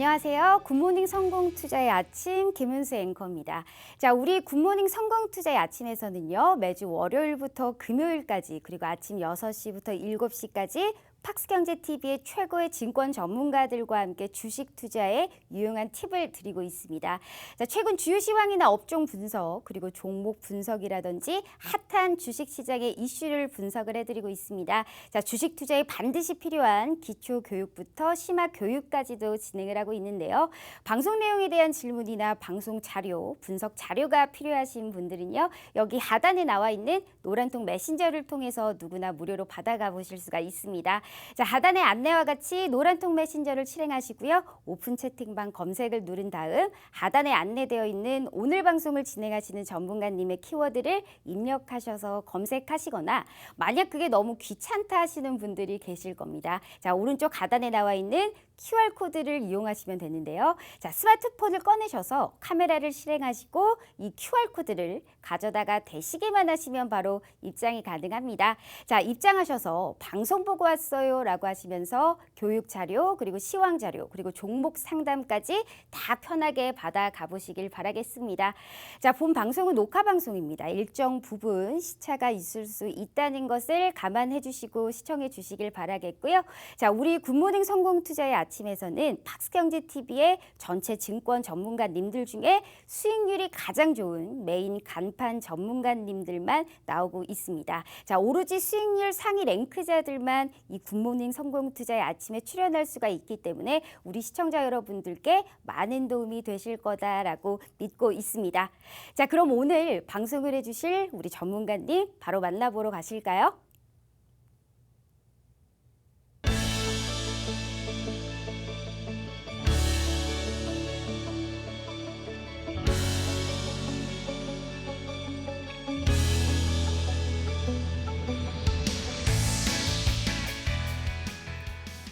안녕하세요. 굿모닝 성공투자의 아침 김은수 앵커입니다. 자, 우리 굿모닝 성공투자의 아침에서는요. 매주 월요일부터 금요일까지 그리고 아침 6시부터 7시까지 팍스경제TV의 최고의 증권 전문가들과 함께 주식 투자에 유용한 팁을 드리고 있습니다. 자, 최근 주요 시황이나 업종 분석 그리고 종목 분석이라든지 핫한 주식 시장의 이슈를 분석을 해드리고 있습니다. 자, 주식 투자에 반드시 필요한 기초 교육부터 심화 교육까지도 진행을 하고 있는데요. 방송 내용에 대한 질문이나 방송 자료, 분석 자료가 필요하신 분들은요. 여기 하단에 나와 있는 노란통 메신저를 통해서 누구나 무료로 받아가 보실 수가 있습니다. 자, 하단의 안내와 같이 노란통 메신저를 실행하시고요. 오픈 채팅방 검색을 누른 다음 하단에 안내되어 있는 오늘 방송을 진행하시는 전문가님의 키워드를 입력하셔서 검색하시거나 만약 그게 너무 귀찮다 하시는 분들이 계실 겁니다. 자, 오른쪽 하단에 나와 있는 QR코드를 이용하시면 되는데요. 자, 스마트폰을 꺼내셔서 카메라를 실행하시고 이 QR코드를 가져다가 대시기만 하시면 바로 입장이 가능합니다. 자, 입장하셔서 방송 보고 왔어요 라고 하시면서 교육 자료 그리고 시황 자료 그리고 종목 상담까지 다 편하게 받아 가보시길 바라겠습니다. 자, 본 방송은 녹화 방송입니다. 일정 부분 시차가 있을 수 있다는 것을 감안해 주시고 시청해 주시길 바라겠고요. 자, 우리 굿모닝 성공투자의 아침에서는 팍스경제TV의 전체 증권 전문가님들 중에 수익률이 가장 좋은 메인 간판 전문가님들만 나오고 있습니다. 자, 오로지 수익률 상위 랭크자들만 이 굿모닝 성공투자의 아침에 출연할 수가 있기 때문에 우리 시청자 여러분들께 많은 도움이 되실 거다라고 믿고 있습니다. 자, 그럼 오늘 방송을 해주실 우리 전문가님 바로 만나보러 가실까요?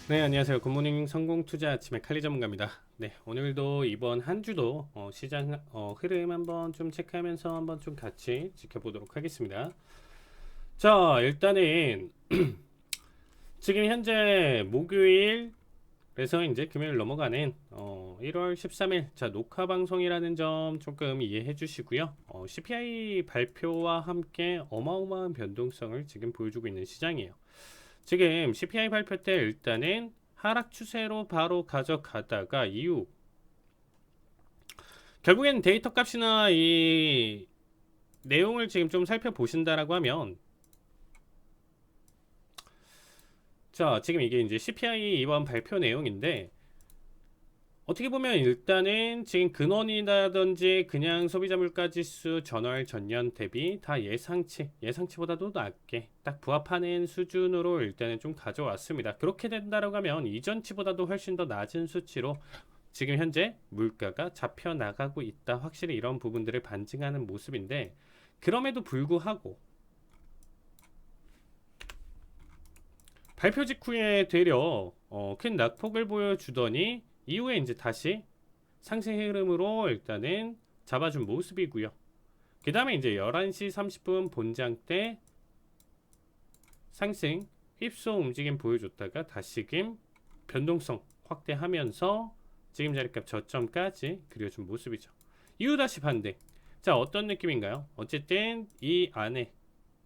네, 안녕하세요. 굿모닝 성공투자 아침의 칼리 전문가입니다. 네, 오늘도 이번 한 주도 시장 흐름 한번 좀 체크하면서 한번 좀 같이 지켜보도록 하겠습니다. 자, 일단은 지금 현재 목요일에서 이제 금요일 넘어가는 1월 13일 자, 녹화 방송이라는 점 조금 이해해 주시고요. CPI 발표와 함께 어마어마한 변동성을 지금 보여주고 있는 시장이에요. 지금 CPI 발표 때 일단은 하락 추세로 바로 가져가다가 이후 결국엔 데이터 값이나 이 내용을 지금 좀 살펴보신다라고 하면 자, 지금 이게 이제 CPI 이번 발표 내용인데 어떻게 보면 일단은 지금 근원이라든지 그냥 소비자 물가지수 전월 전년 대비 다 예상치보다도 낮게 딱 부합하는 수준으로 일단은 좀 가져왔습니다. 그렇게 된다라고 하면 이전치보다도 훨씬 더 낮은 수치로 지금 현재 물가가 잡혀 나가고 있다. 확실히 이런 부분들을 반증하는 모습인데 그럼에도 불구하고 발표 직후에 되려 큰 낙폭을 보여주더니 이후에 이제 다시 상승 흐름으로 일단은 잡아준 모습이고요. 그 다음에 이제 11시 30분 본장 때 상승 휩소 움직임 보여줬다가 다시금 변동성 확대하면서 지금 자리값 저점까지 그려준 모습이죠. 이후 다시 반등. 자, 어떤 느낌인가요? 어쨌든 이 안에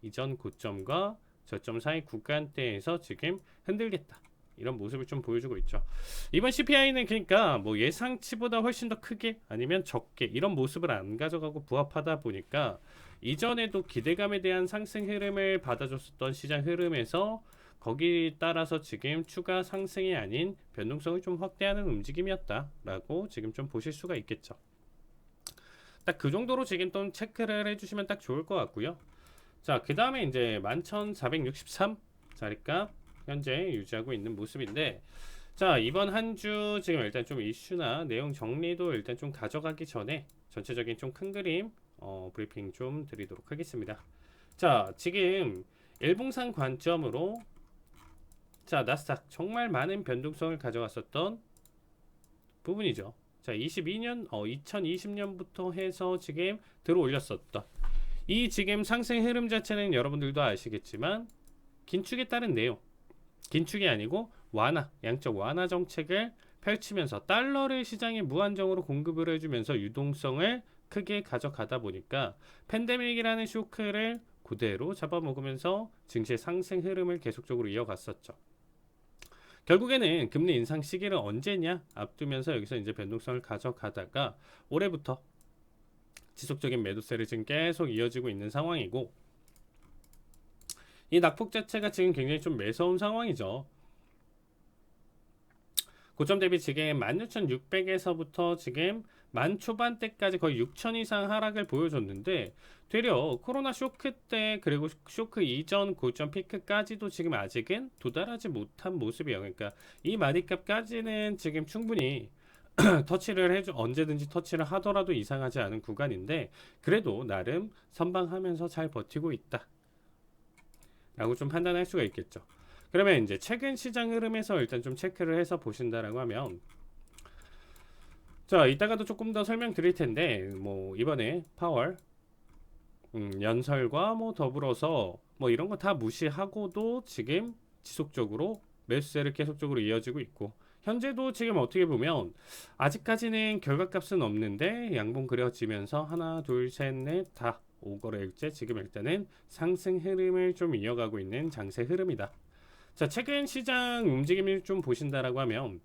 이전 고점과 저점 사이 구간대에서 지금 흔들겠다. 이런 모습을 좀 보여주고 있죠. 이번 CPI는 그러니까 뭐 예상치보다 훨씬 더 크게 아니면 적게 이런 모습을 안 가져가고 부합하다 보니까 이전에도 기대감에 대한 상승 흐름을 받아줬었던 시장 흐름에서 거기에 따라서 지금 추가 상승이 아닌 변동성을 좀 확대하는 움직임이었다라고 지금 좀 보실 수가 있겠죠. 딱 그 정도로 지금 좀 체크를 해주시면 딱 좋을 것 같고요. 자, 그 다음에 이제 11,463 자리값 현재 유지하고 있는 모습인데 자, 이번 한 주 지금 일단 좀 이슈나 내용 정리도 일단 좀 가져가기 전에 전체적인 좀 큰 그림 브리핑 좀 드리도록 하겠습니다. 자, 지금 일봉상 관점으로 자, 나스닥 정말 많은 변동성을 가져갔었던 부분이죠. 자, 2020년부터 해서 지금 들어 올렸었던 이 지금 상승 흐름 자체는 여러분들도 아시겠지만 긴축에 따른 내용, 긴축이 아니고 완화, 양적 완화 정책을 펼치면서 달러를 시장에 무한정으로 공급을 해주면서 유동성을 크게 가져가다 보니까 팬데믹이라는 쇼크를 그대로 잡아먹으면서 증시의 상승 흐름을 계속적으로 이어갔었죠. 결국에는 금리 인상 시기를 언제냐 앞두면서 여기서 이제 변동성을 가져가다가 올해부터 지속적인 매도세를 지금 계속 이어지고 있는 상황이고, 이 낙폭 자체가 지금 굉장히 좀 매서운 상황이죠. 고점 대비 지금 16,600에서부터 지금 만 초반대까지 거의 6,000 이상 하락을 보여줬는데, 되려 코로나 쇼크 때 그리고 쇼크 이전 고점 피크까지도 지금 아직은 도달하지 못한 모습이에요. 그러니까 이 마디값까지는 지금 충분히 터치를 해줘, 언제든지 터치를 하더라도 이상하지 않은 구간인데, 그래도 나름 선방하면서 잘 버티고 있다 라고 좀 판단할 수가 있겠죠. 그러면 이제 최근 시장 흐름에서 일단 좀 체크를 해서 보신다라고 하면, 자, 이따가도 조금 더 설명드릴 텐데, 뭐 이번에 파월 연설과 뭐 더불어서 뭐 이런 거 다 무시하고도 지금 지속적으로 매수세를 계속적으로 이어지고 있고, 현재도 지금 어떻게 보면 아직까지는 결과값은 없는데 양봉 그려지면서 하나 둘 셋 넷 다 5거래일째 지금 일단은 상승 흐름을 좀 이어가고 있는 장세 흐름이다. 자, 최근 시장 움직임을 좀 보신다라고 하면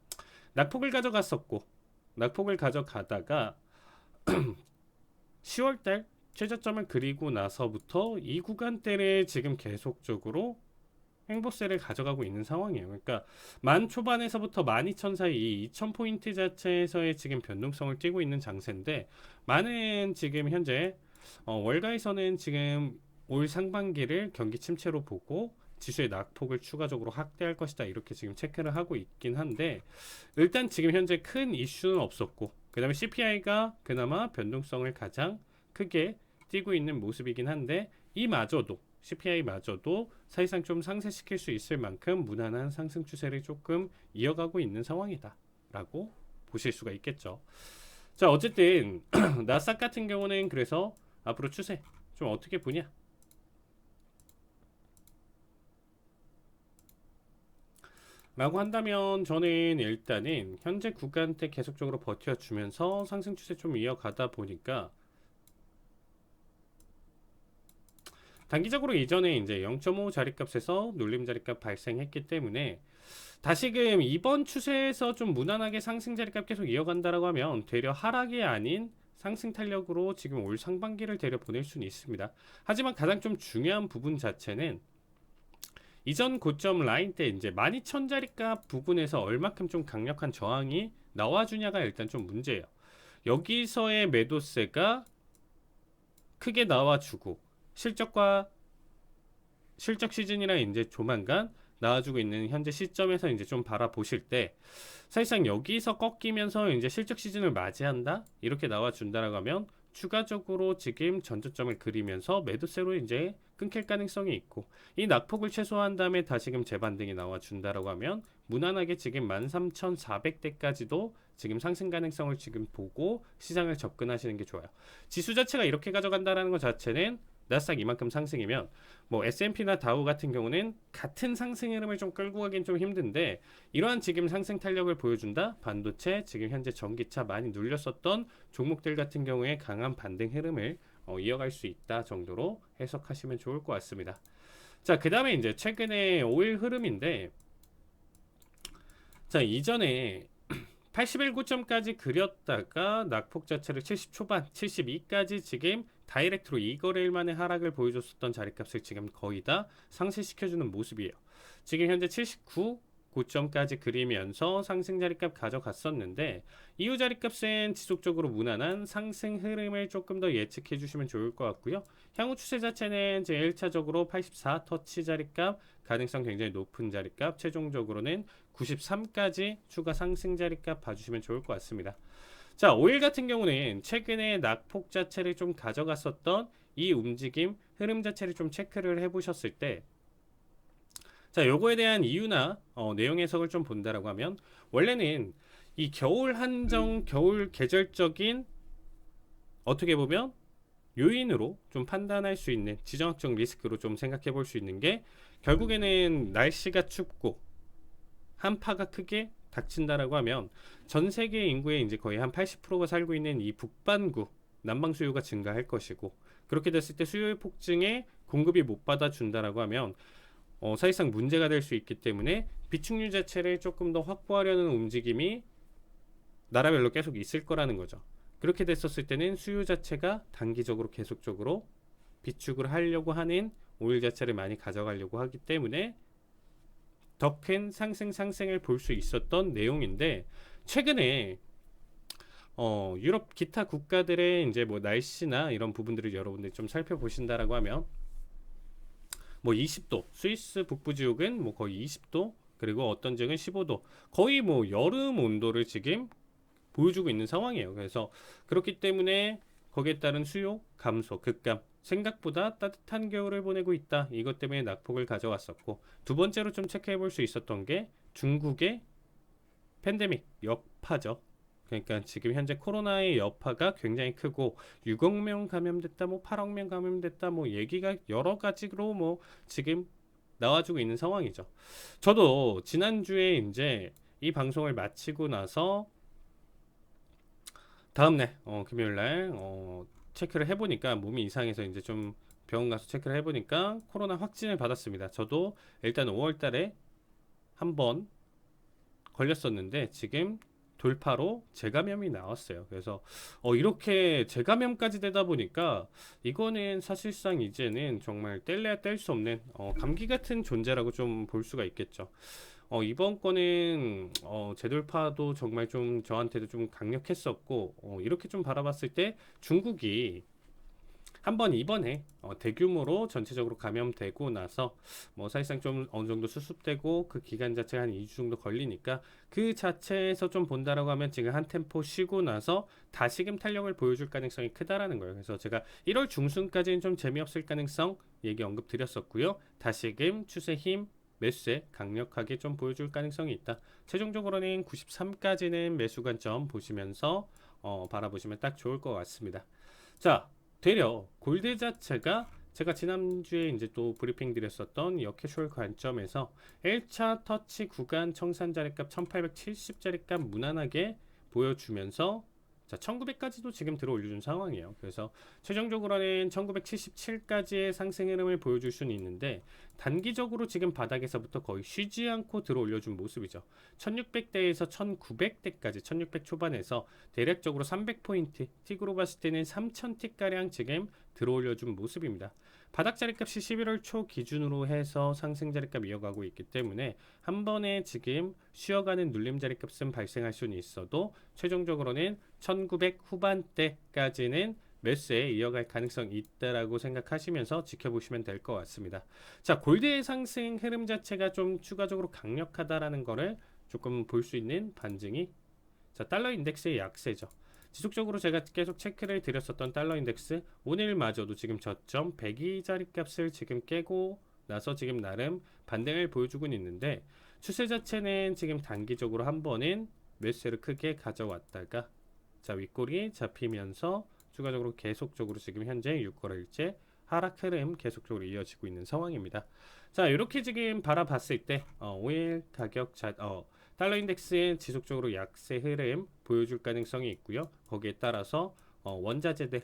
낙폭을 가져갔었고, 낙폭을 가져가다가 10월달 최저점을 그리고 나서부터 이 구간대를 지금 계속적으로 횡보세를 가져가고 있는 상황이에요. 그러니까 만 초반에서부터 12,000 사이 이 2,000포인트 자체에서의 지금 변동성을 띠고 있는 장세인데, 많은 지금 현재 월가에서는 지금 올 상반기를 경기 침체로 보고 지수의 낙폭을 추가적으로 확대할 것이다 이렇게 지금 체크를 하고 있긴 한데, 일단 지금 현재 큰 이슈는 없었고, 그 다음에 CPI가 그나마 변동성을 가장 크게 띄고 있는 모습이긴 한데, 이마저도 CPI마저도 사실상 좀 상쇄시킬 수 있을 만큼 무난한 상승 추세를 조금 이어가고 있는 상황이다 라고 보실 수가 있겠죠. 자, 어쨌든 나스닥 같은 경우는 그래서 앞으로 추세 좀 어떻게 보냐, 라고 한다면 저는 일단은 현재 구간대 계속적으로 버텨주면서 상승 추세 좀 이어가다 보니까, 단기적으로 이전에 이제 0.5 자리값에서 눌림 자리값 발생했기 때문에 다시금 이번 추세에서 좀 무난하게 상승 자리값 계속 이어간다라고 하면 되려 하락이 아닌 상승 탄력으로 지금 올 상반기를 되려 보낼 수는 있습니다. 하지만 가장 좀 중요한 부분 자체는 이전 고점 라인 때 이제 12,000 자리값 부분에서 얼마큼 좀 강력한 저항이 나와주냐가 일단 좀 문제예요. 여기서의 매도세가 크게 나와주고 실적 시즌이라 이제 조만간 나와주고 있는 현재 시점에서 이제 좀 바라보실 때, 사실상 여기서 꺾이면서 이제 실적 시즌을 맞이한다 이렇게 나와준다라고 하면 추가적으로 지금 전저점을 그리면서 매도세로 이제 끊길 가능성이 있고, 이 낙폭을 최소화한 다음에 다시금 재반등이 나와준다라고 하면 무난하게 지금 13,400대까지도 지금 상승 가능성을 지금 보고 시장을 접근하시는 게 좋아요. 지수 자체가 이렇게 가져간다라는 것 자체는 나스닥 이만큼 상승이면 뭐 S&P나 다우 같은 경우는 같은 상승 흐름을 좀 끌고 가긴 좀 힘든데, 이러한 지금 상승 탄력을 보여준다. 반도체, 지금 현재 전기차 많이 눌렸었던 종목들 같은 경우에 강한 반등 흐름을 이어갈 수 있다 정도로 해석하시면 좋을 것 같습니다. 자, 그 다음에 이제 최근에 5일 흐름인데, 자, 이전에 81 고점까지 그렸다가 낙폭 자체를 70 초반, 72까지 지금 다이렉트로 2거래일 만에 하락을 보여줬었던 자리값을 지금 거의 다 상쇄시켜주는 모습이에요. 지금 현재 79 고점까지 그리면서 상승 자리값 가져갔었는데, 이후 자리값은 지속적으로 무난한 상승 흐름을 조금 더 예측해 주시면 좋을 것 같고요. 향후 추세 자체는 제 1차적으로 84 터치 자리값 가능성 굉장히 높은 자리값, 최종적으로는 93까지 추가 상승 자리값 봐주시면 좋을 것 같습니다. 자, 5일 같은 경우는 최근에 낙폭 자체를 좀 가져갔었던 이 움직임 흐름 자체를 좀 체크를 해보셨을 때, 자, 요거에 대한 이유나 내용 해석을 좀 본다라고 하면, 원래는 이 겨울 한정, 겨울 계절적인 어떻게 보면 요인으로 좀 판단할 수 있는 지정학적 리스크로 좀 생각해 볼 수 있는 게, 결국에는 날씨가 춥고 한파가 크게 닥친다라고 하면 전 세계 인구의 이제 거의 한 80%가 살고 있는 이 북반구 난방 수요가 증가할 것이고, 그렇게 됐을 때 수요의 폭증에 공급이 못 받아준다라고 하면 사실상 문제가 될 수 있기 때문에 비축유 자체를 조금 더 확보하려는 움직임이 나라별로 계속 있을 거라는 거죠. 그렇게 됐었을 때는 수요 자체가 단기적으로 계속적으로 비축을 하려고 하는 오일 자체를 많이 가져가려고 하기 때문에 더 큰 상승을 볼 수 있었던 내용인데, 최근에 유럽 기타 국가들의 이제 뭐 날씨나 이런 부분들을 여러분들이 좀 살펴보신다라고 하면 뭐 20도, 스위스 북부 지역은 뭐 거의 20도, 그리고 어떤 지역은 15도, 거의 뭐 여름 온도를 지금 보여주고 있는 상황이에요. 그래서 그렇기 때문에 거기에 따른 수요 감소, 급감, 생각보다 따뜻한 겨울을 보내고 있다. 이것 때문에 낙폭을 가져왔었고, 두 번째로 좀 체크해 볼 수 있었던 게 중국의 팬데믹 여파죠. 그러니까 지금 현재 코로나의 여파가 굉장히 크고 6억 명 감염됐다, 뭐 8억 명 감염됐다, 뭐 얘기가 여러 가지로 뭐 지금 나와주고 있는 상황이죠. 저도 지난주에 이제 이 방송을 마치고 나서 다음날 금요일날 체크를 해보니까 몸이 이상해서 이제 좀 병원 가서 체크를 해보니까 코로나 확진을 받았습니다. 저도 일단 5월달에 한번 걸렸었는데 지금 돌파로 재감염이 나왔어요. 그래서 이렇게 재감염까지 되다 보니까 이거는 사실상 이제는 정말 뗄래야 뗄 수 없는 감기 같은 존재라고 좀 볼 수가 있겠죠. 이번 거는 재돌파도 정말 좀 저한테도 좀 강력했었고, 이렇게 좀 바라봤을 때 중국이 한번 이번에 대규모로 전체적으로 감염되고 나서 뭐 사실상 좀 어느 정도 수습되고 그 기간 자체가 한 2주 정도 걸리니까 그 자체에서 좀 본다라고 하면 지금 한 템포 쉬고 나서 다시금 탄력을 보여줄 가능성이 크다라는 거예요. 그래서 제가 1월 중순까지는 좀 재미없을 가능성 얘기 언급 드렸었고요. 다시금 추세 힘 매수세 강력하게 좀 보여줄 가능성이 있다. 최종적으로는 93까지는 매수 관점 보시면서 바라보시면 딱 좋을 것 같습니다. 자, 되려 골드 자체가 제가 지난주에 이제 또 브리핑 드렸었던 역캐주얼 관점에서 1차 터치 구간 청산 자리값 1870 자리값 무난하게 보여주면서 자, 1900까지도 지금 들어 올려준 상황이에요. 그래서 최종적으로는 1977까지의 상승 흐름을 보여줄 수는 있는데, 단기적으로 지금 바닥에서부터 거의 쉬지 않고 들어 올려준 모습이죠. 1600대에서 1900대까지 1600 초반에서 대략적으로 300포인트, 틱으로 봤을 때는 3000틱가량 지금 들어 올려준 모습입니다. 바닥 자리값이 11월 초 기준으로 해서 상승 자리값 이어가고 있기 때문에 한 번에 지금 쉬어가는 눌림 자리값은 발생할 수는 있어도 최종적으로는 1900 후반대까지는 매수에 이어갈 가능성이 있다라고 생각하시면서 지켜보시면 될 것 같습니다. 자, 골드의 상승 흐름 자체가 좀 추가적으로 강력하다라는 거를 조금 볼 수 있는 반증이, 자, 달러 인덱스의 약세죠. 지속적으로 제가 계속 체크를 드렸었던 달러 인덱스, 오늘마저도 지금 저점 102자리 값을 지금 깨고 나서 지금 나름 반등을 보여주고 있는데, 추세 자체는 지금 단기적으로 한 번은 매수세를 크게 가져왔다가 자, 윗골이 잡히면서 추가적으로 계속적으로 지금 현재 6거래일째 하락 흐름 계속적으로 이어지고 있는 상황입니다. 자, 이렇게 지금 바라봤을 때 오일 가격 달러 인덱스의 지속적으로 약세 흐름 보여줄 가능성이 있고요. 거기에 따라서 원자재들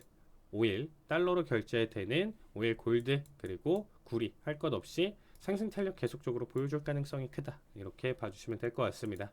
오일 달러로 결제되는 오일 골드 그리고 구리 할 것 없이 상승 탄력 계속적으로 보여줄 가능성이 크다. 이렇게 봐주시면 될 것 같습니다.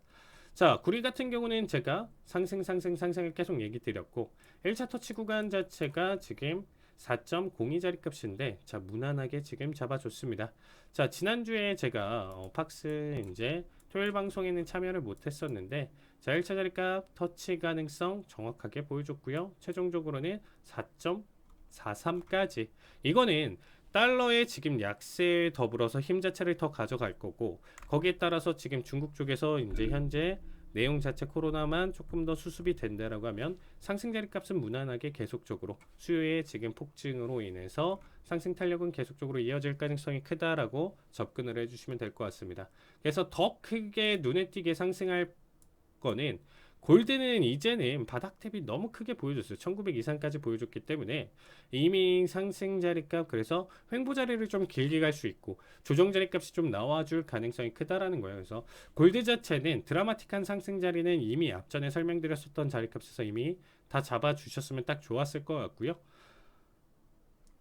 자, 구리 같은 경우는 제가 상승을 계속 얘기 드렸고, 1차 터치 구간 자체가 지금 4.02 자리 값인데, 자, 무난하게 지금 잡아줬습니다. 자, 지난주에 제가 팍스 이제 토요일 방송에는 참여를 못했었는데, 자, 1차 자리값 터치 가능성 정확하게 보여줬고요. 최종적으로는 4.43까지. 이거는 달러의 지금 약세에 더불어서 힘 자체를 더 가져갈 거고, 거기에 따라서 지금 중국 쪽에서 이제 현재 내용 자체 코로나만 조금 더 수습이 된다라고 하면 상승 자리값은 무난하게 계속적으로 수요의 지금 폭증으로 인해서 상승 탄력은 계속적으로 이어질 가능성이 크다라고 접근을 해주시면 될 것 같습니다. 그래서 더 크게 눈에 띄게 상승할 거는 골드는 이제는 바닥탭이 너무 크게 보여줬어요. 1900 이상까지 보여줬기 때문에 이미 상승 자리값, 그래서 횡보 자리를 좀 길게 갈 수 있고 조정 자리값이 좀 나와줄 가능성이 크다라는 거예요. 그래서 골드 자체는 드라마틱한 상승 자리는 이미 앞전에 설명드렸었던 자리값에서 이미 다 잡아주셨으면 딱 좋았을 것 같고요.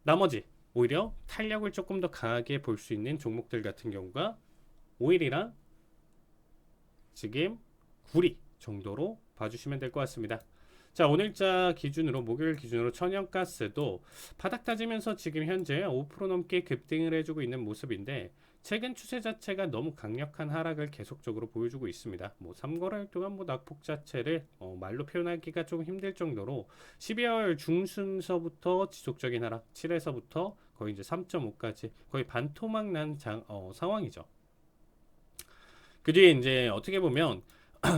나머지 오히려 탄력을 조금 더 강하게 볼 수 있는 종목들 같은 경우가 오일이랑 지금 구리 정도로 봐주시면 될 것 같습니다. 자, 오늘자 기준으로, 목요일 기준으로 천연가스도 바닥 다지면서 지금 현재 5% 넘게 급등을 해주고 있는 모습인데, 최근 추세 자체가 너무 강력한 하락을 계속적으로 보여주고 있습니다. 3거래일 동안 낙폭 자체를 말로 표현하기가 좀 힘들 정도로 12월 중순서부터 지속적인 하락, 7에서부터 거의 이제 3.5까지 거의 반토막 난 상황이죠. 그 뒤에 이제 어떻게 보면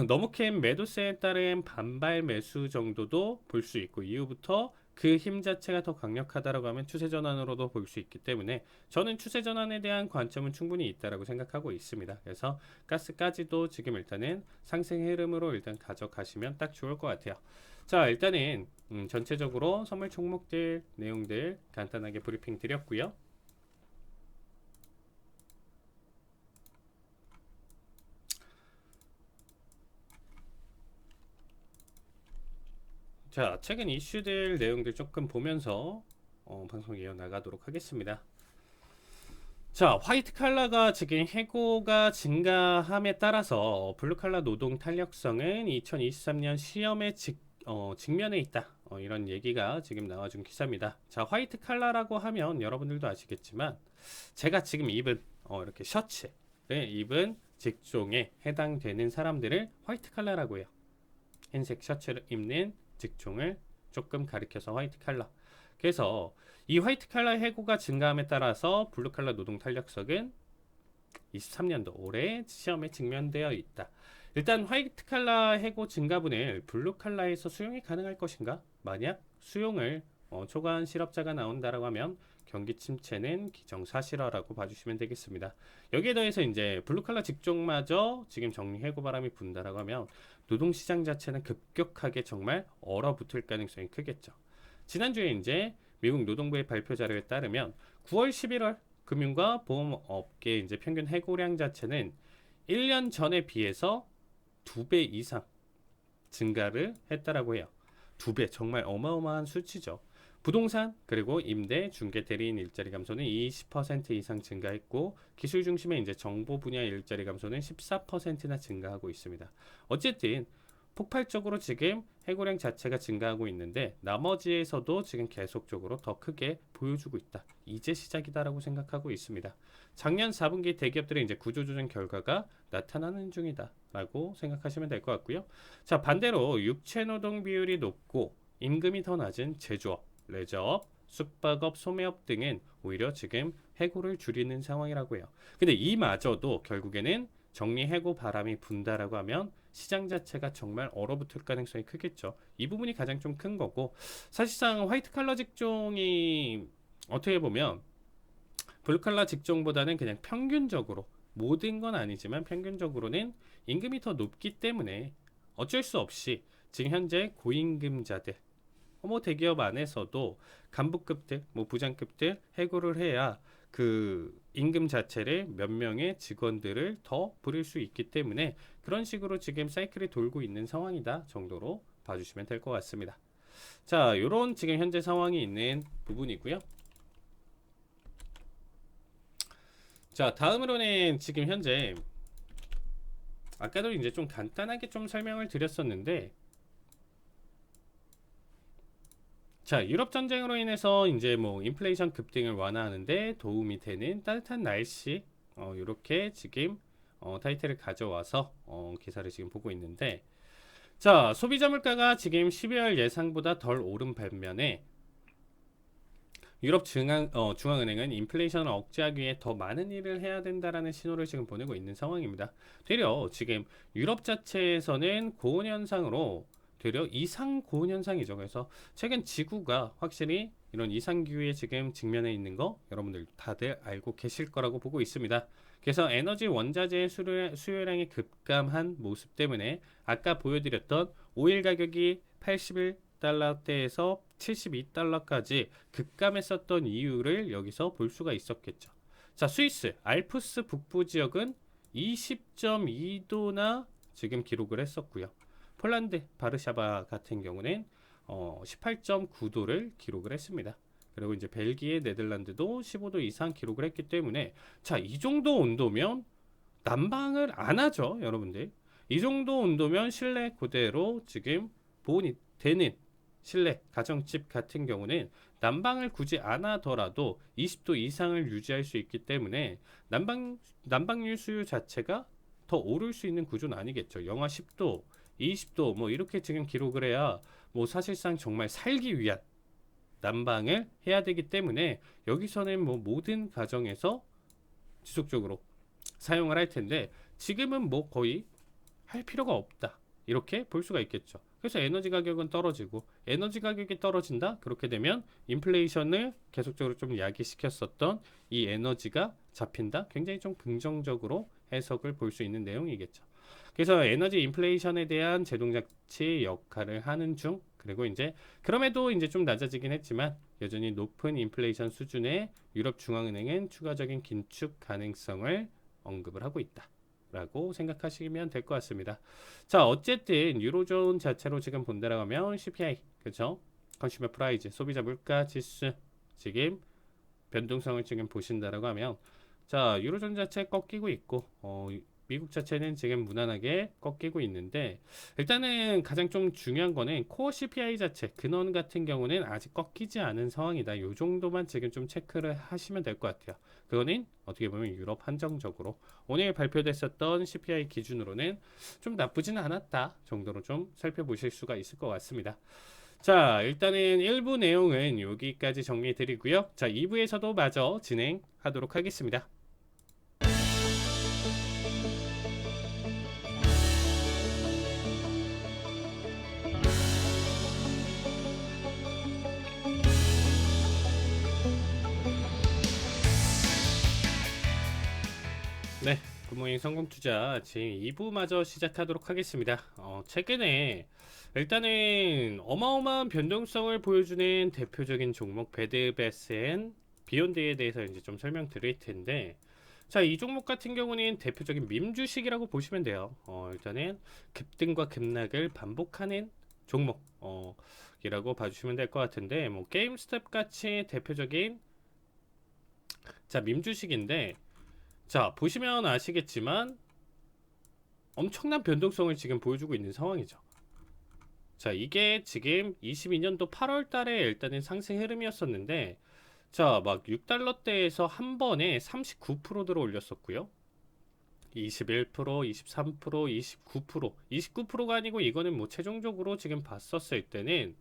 너무 큰 매도세에 따른 반발 매수 정도도 볼 수 있고, 이후부터 그 힘 자체가 더 강력하다라고 하면 추세 전환으로도 볼 수 있기 때문에 저는 추세 전환에 대한 관점은 충분히 있다라고 생각하고 있습니다. 그래서 가스까지도 지금 일단은 상승 흐름으로 일단 가져가시면 딱 좋을 것 같아요. 자, 일단은 전체적으로 선물 종목들 내용들 간단하게 브리핑 드렸고요. 자, 최근 이슈들 내용들 조금 보면서 방송 이어나가도록 하겠습니다. 자, 화이트 칼라가 지금 해고가 증가함에 따라서 블루 칼라 노동 탄력성은 2023년 시험에 직면해 있다. 이런 얘기가 지금 나와준 기사입니다. 자, 화이트 칼라라고 하면 여러분들도 아시겠지만 제가 지금 입은 이렇게 셔츠를 입은 직종에 해당되는 사람들을 화이트 칼라라고 해요. 흰색 셔츠를 입는 직종을 조금 가리켜서 화이트 칼라. 그래서 이 화이트 칼라 해고가 증가함에 따라서 블루 칼라 노동 탄력성은 23년도 올해 시험에 직면되어 있다. 일단 화이트 칼라 해고 증가분을 블루 칼라에서 수용이 가능할 것인가? 만약 수용을 초과한 실업자가 나온다라고 하면 경기 침체는 기정사실화라고 봐주시면 되겠습니다. 여기에 더해서 이제 블루 칼라 직종마저 지금 정리 해고 바람이 분다라고 하면 노동시장 자체는 급격하게 정말 얼어붙을 가능성이 크겠죠. 지난주에 이제 미국 노동부의 발표 자료에 따르면 9월 11월 금융과 보험업계 이제 평균 해고량 자체는 1년 전에 비해서 2배 이상 증가를 했다라고 해요. 2배, 정말 어마어마한 수치죠. 부동산 그리고 임대, 중개, 대리인 일자리 감소는 20% 이상 증가했고, 기술 중심의 이제 정보 분야 일자리 감소는 14%나 증가하고 있습니다. 어쨌든 폭발적으로 지금 해고량 자체가 증가하고 있는데 나머지에서도 지금 계속적으로 더 크게 보여주고 있다. 이제 시작이다라고 생각하고 있습니다. 작년 4분기 대기업들의 이제 구조조정 결과가 나타나는 중이다라고 생각하시면 될 것 같고요. 자, 반대로 육체 노동 비율이 높고 임금이 더 낮은 제조업, 레저업, 숙박업, 소매업 등은 오히려 지금 해고를 줄이는 상황이라고 해요. 근데 이마저도 결국에는 정리 해고 바람이 분다라고 하면 시장 자체가 정말 얼어붙을 가능성이 크겠죠. 이 부분이 가장 좀 큰 거고, 사실상 화이트 칼라 직종이 어떻게 보면 블루 칼라 직종보다는 그냥 평균적으로, 모든 건 아니지만 평균적으로는 임금이 더 높기 때문에 어쩔 수 없이 지금 현재 고임금자들, 대기업 안에서도 간부급들, 부장급들 해고를 해야 그 임금 자체를 몇 명의 직원들을 더 부릴 수 있기 때문에 그런 식으로 지금 사이클이 돌고 있는 상황이다 정도로 봐주시면 될 것 같습니다. 자, 요런 지금 현재 상황이 있는 부분이고요. 자, 다음으로는 지금 현재 아까도 이제 좀 간단하게 좀 설명을 드렸었는데, 자, 유럽 전쟁으로 인해서 이제 인플레이션 급등을 완화하는데 도움이 되는 따뜻한 날씨, 이렇게 지금 타이틀을 가져와서 기사를 지금 보고 있는데, 자, 소비자 물가가 지금 12월 예상보다 덜 오른 반면에 유럽 중앙은행은 인플레이션을 억제하기 위해 더 많은 일을 해야 된다라는 신호를 지금 보내고 있는 상황입니다. 되려 지금 유럽 자체에서는 고온 현상으로 되려 이상 고온 현상이죠. 그래서 최근 지구가 확실히 이런 이상 기후에 지금 직면해 있는 거 여러분들 다들 알고 계실 거라고 보고 있습니다. 그래서 에너지 원자재의 수요량이 급감한 모습 때문에 아까 보여드렸던 오일 가격이 81달러대에서 72달러까지 급감했었던 이유를 여기서 볼 수가 있었겠죠. 자, 스위스 알프스 북부 지역은 20.2도나 지금 기록을 했었고요. 폴란드 바르샤바 같은 경우는 18.9도를 기록을 했습니다. 그리고 이제 벨기에, 네덜란드도 15도 이상 기록을 했기 때문에 자, 이 정도 온도면 난방을 안 하죠, 여러분들. 이 정도 온도면 실내 그대로 지금 보온이 되는 실내 가정집 같은 경우는 난방을 굳이 안 하더라도 20도 이상을 유지할 수 있기 때문에 난방유 수요 자체가 더 오를 수 있는 구조는 아니겠죠. 영하 10도, 20도 뭐 이렇게 지금 기록을 해야 뭐 사실상 정말 살기 위한 난방을 해야 되기 때문에 여기서는 뭐 모든 가정에서 지속적으로 사용을 할 텐데 지금은 뭐 거의 할 필요가 없다, 이렇게 볼 수가 있겠죠. 그래서 에너지 가격은 떨어지고, 에너지 가격이 떨어진다 그렇게 되면 인플레이션을 계속적으로 좀 야기시켰었던 이 에너지가 잡힌다, 굉장히 좀 긍정적으로 해석을 볼 수 있는 내용이겠죠. 그래서 에너지 인플레이션에 대한 제동장치 역할을 하는 중, 그리고 이제 그럼에도 이제 좀 낮아지긴 했지만 여전히 높은 인플레이션 수준의 유럽 중앙은행은 추가적인 긴축 가능성을 언급을 하고 있다 라고 생각하시면 될 것 같습니다. 자, 어쨌든 유로존 자체로 지금 본다라고 하면 CPI, 그렇죠? 컨슈머 프라이즈, 소비자 물가 지수 지금 변동성을 지금 보신다라고 하면 자, 유로존 자체 꺾이고 있고 미국 자체는 지금 무난하게 꺾이고 있는데, 일단은 가장 좀 중요한 거는 코어 CPI 자체 근원 같은 경우는 아직 꺾이지 않은 상황이다. 요 정도만 지금 좀 체크를 하시면 될 것 같아요. 그거는 어떻게 보면 유럽 한정적으로 오늘 발표됐었던 CPI 기준으로는 좀 나쁘지는 않았다 정도로 좀 살펴보실 수가 있을 것 같습니다. 자, 일단은 1부 내용은 여기까지 정리해 드리고요. 자, 2부에서도 마저 진행하도록 하겠습니다. 네, 굿모닝 성공투자 지금 2부마저 시작하도록 하겠습니다. 최근에 일단은 어마어마한 변동성을 보여주는 대표적인 종목 베드베스앤 비욘드에 대해서 이제 좀 설명드릴 텐데, 자, 이 종목 같은 경우는 대표적인 밈 주식이라고 보시면 돼요. 일단은 급등과 급락을 반복하는 종목이라고 봐주시면 될 것 같은데, 뭐 게임스톱 같이 대표적인 자, 밈 주식인데, 자, 보시면 아시겠지만 엄청난 변동성을 지금 보여주고 있는 상황이죠. 자, 이게 지금 22년도 8월 달에 일단은 상승 흐름이었었는데, 자, 막 6달러대에서 한 번에 39%들어 올렸었고요. 21%, 23%, 29%, 29%가 아니고 이거는 뭐 최종적으로 지금 봤었을 때는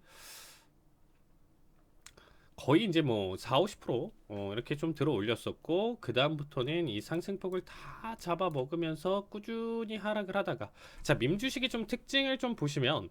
거의 이제 뭐 4, 50% 이렇게 좀 들어 올렸었고, 그 다음부터는 이 상승폭을 다 잡아 먹으면서 꾸준히 하락을 하다가, 자, 밈 주식의 좀 특징을 좀 보시면,